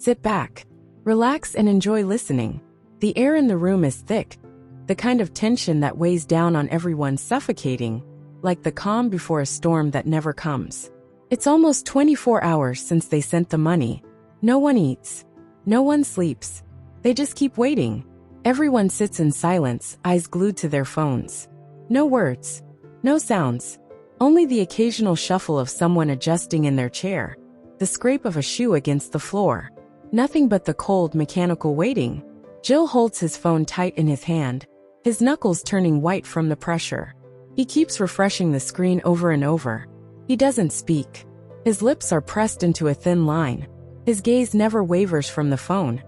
Sit back, relax and enjoy listening. The air in the room is thick, the kind of tension that weighs down on everyone, suffocating, like the calm before a storm that never comes. It's almost 24 hours since they sent the money. No one eats. No one sleeps. They just keep waiting. Everyone sits in silence, eyes glued to their phones. No words. No sounds. Only the occasional shuffle of someone adjusting in their chair. The scrape of a shoe against the floor. Nothing but the cold, mechanical waiting. Jill holds his phone tight in his hand, his knuckles turning white from the pressure. He keeps refreshing the screen over and over. He doesn't speak. His lips are pressed into a thin line. His gaze never wavers from the phone.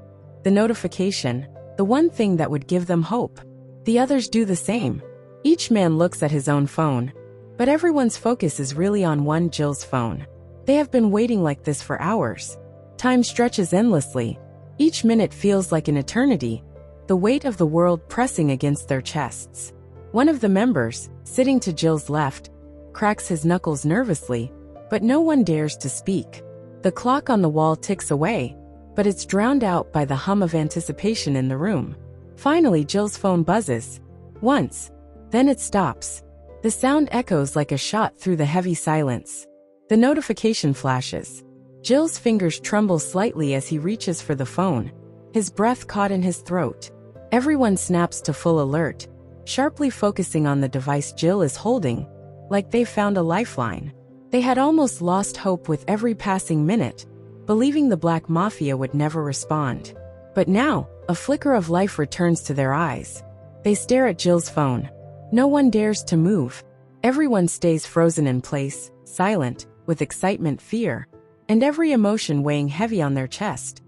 The notification, the one thing that would give them hope. The others do the same. Each man looks at his own phone, but everyone's focus is really on Jill's phone. They have been waiting like this for hours. Time stretches endlessly. Each minute feels like an eternity, the weight of the world pressing against their chests. One of the members, sitting to Jill's left, cracks his knuckles nervously, but no one dares to speak. The clock on the wall ticks away, but it's drowned out by the hum of anticipation in the room. Finally, Jill's phone buzzes. Once. Then it stops. The sound echoes like a shot through the heavy silence. The notification flashes. Jill's fingers tremble slightly as he reaches for the phone, his breath caught in his throat. Everyone snaps to full alert, sharply focusing on the device Jill is holding, like they found a lifeline. They had almost lost hope with every passing minute, believing the Black Mafia would never respond. But now, a flicker of life returns to their eyes. They stare at Jill's phone. No one dares to move. Everyone stays frozen in place, silent, with excitement, fear, and every emotion weighing heavy on their chest.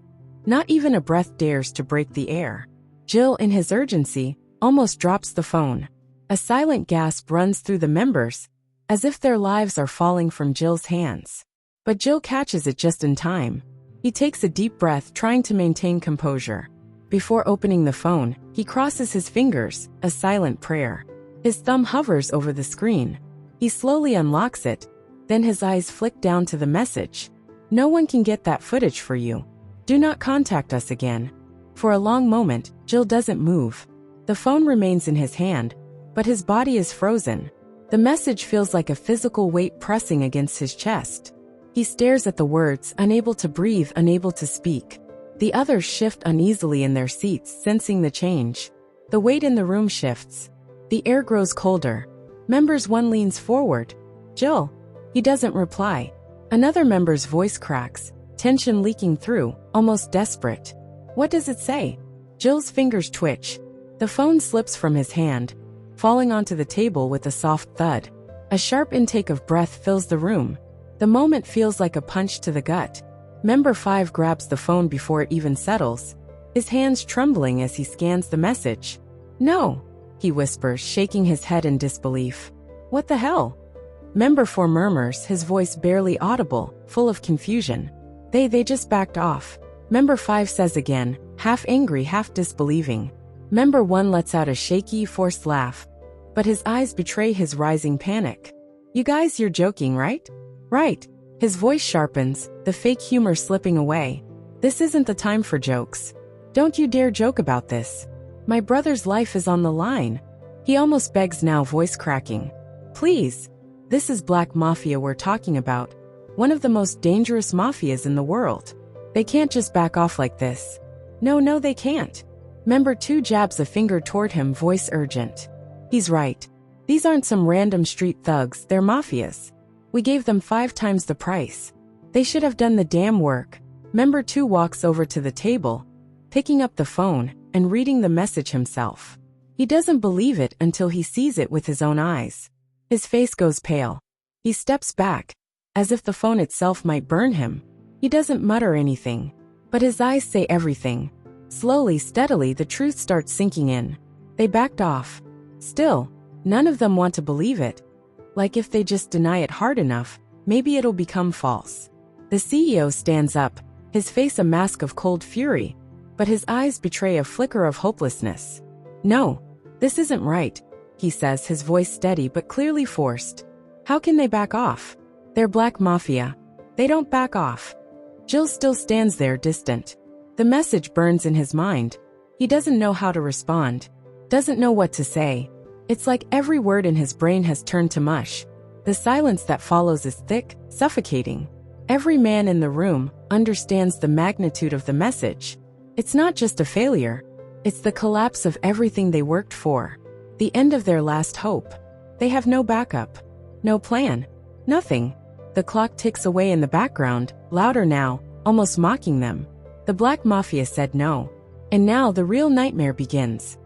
Not even a breath dares to break the air. Jill, in his urgency, almost drops the phone. A silent gasp runs through the members, as if their lives are falling from Jill's hands. But Jill catches it just in time. He takes a deep breath, trying to maintain composure. Before opening the phone, he crosses his fingers, a silent prayer. His thumb hovers over the screen. He slowly unlocks it, then his eyes flick down to the message. No one can get that footage for you. Do not contact us again. For a long moment, Jill doesn't move. The phone remains in his hand, but his body is frozen. The message feels like a physical weight pressing against his chest. He stares at the words, unable to breathe, unable to speak. The others shift uneasily in their seats, sensing the change. The weight in the room shifts. The air grows colder. Members one leans forward. Jill. He doesn't reply. Another member's voice cracks, tension leaking through, almost desperate. What does it say? Jill's fingers twitch. The phone slips from his hand, falling onto the table with a soft thud. A sharp intake of breath fills the room. The moment feels like a punch to the gut. Member 5 grabs the phone before it even settles, his hands trembling as he scans the message. No, he whispers, shaking his head in disbelief. What the hell? Member 4 murmurs, his voice barely audible, full of confusion. They just backed off. Member 5 says again, half angry, half disbelieving. Member 1 lets out a shaky, forced laugh, but his eyes betray his rising panic. You guys, you're joking, right? Right. His voice sharpens, the fake humor slipping away. This isn't the time for jokes. Don't you dare joke about this. My brother's life is on the line. He almost begs now, voice cracking. Please. This is Black Mafia we're talking about. One of the most dangerous mafias in the world. They can't just back off like this. No, they can't. Member 2 jabs a finger toward him, voice urgent. He's right. These aren't some random street thugs, they're mafias. We gave them 5 times the price. They should have done the damn work. Member 2 walks over to the table, picking up the phone and reading the message himself. He doesn't believe it until he sees it with his own eyes. His face goes pale. He steps back, as if the phone itself might burn him. He doesn't mutter anything, but his eyes say everything. Slowly, steadily, the truth starts sinking in. They backed off. Still, none of them want to believe it. Like if they just deny it hard enough, maybe it'll become false. The CEO stands up, his face a mask of cold fury, but his eyes betray a flicker of hopelessness. No, this isn't right, he says, his voice steady but clearly forced. How can they back off? They're Black Mafia. They don't back off. Jill still stands there, distant. The message burns in his mind. He doesn't know how to respond, doesn't know what to say. It's like every word in his brain has turned to mush. The silence that follows is thick, suffocating. Every man in the room understands the magnitude of the message. It's not just a failure. It's the collapse of everything they worked for. The end of their last hope. They have no backup. No plan. Nothing. The clock ticks away in the background, louder now, almost mocking them. The Black Mafia said no. And now the real nightmare begins.